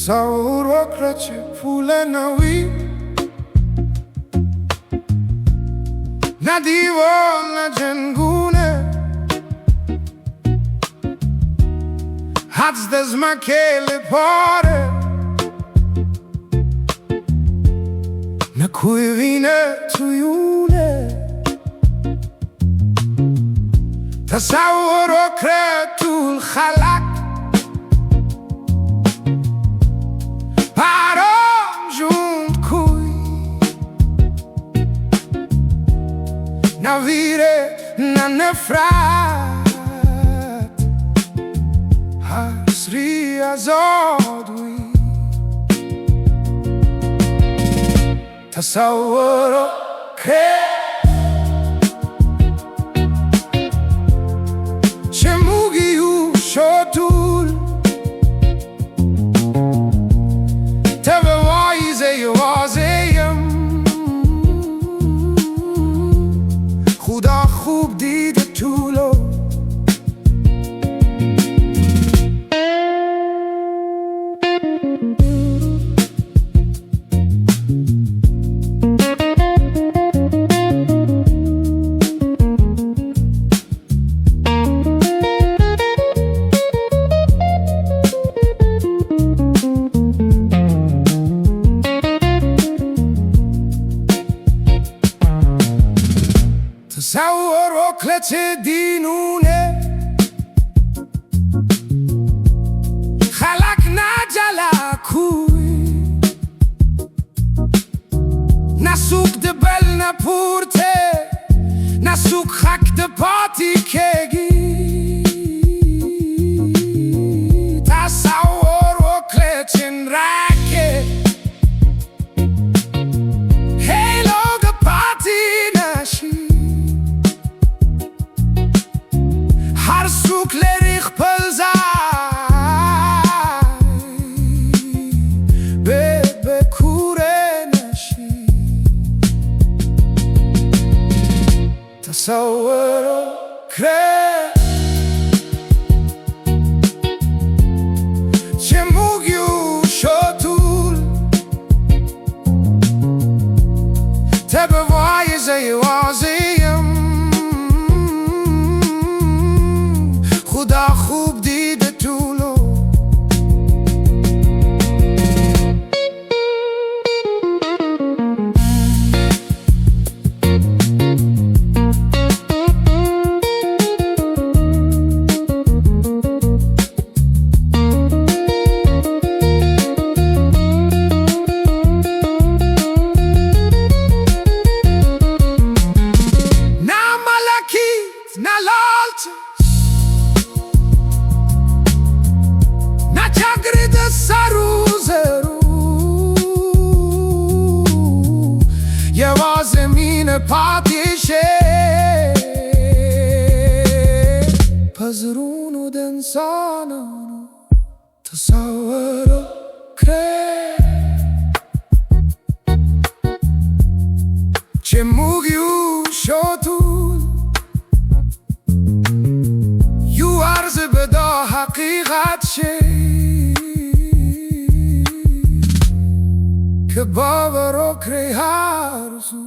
تصور وکړه چې پول نه وي، نه دیوال نه جنګونه، حدس د ځمکې لپاره، نه کوی وینه تویونه. تصور وکړه ټول خلک آرام ژوند کوي، نه ویره نه نفرت، حسری آزاد وي. تصور وکړه چې موږ یو شو ټول، ته به وایې زه یوازې یم، خدا خوب دی د ټولو. تصور وکړه چې دینونه خلک نه جلا کوي، نه څوک د بل نه پورته، نه څوک حق د پاتې کېږي. تصور وکړه چې نراکې هیلوګ پاتې نشي، هر څوک لري خپل ځای، به کوره نشي. تصور وکړه چې موږ یو شو ټول، ته به وایې زه یوازې یم، خدا خوب دی د ټولو. نه ملکیت نه لالچش، نه جګړې د سرو زرو، یوازې مینه پاتې شي په زړونو د انسانانو. تصور وکړه چې موږ یو شو ټول، یو عرض به دا حقیقت شي که باور وکړي هر څوک.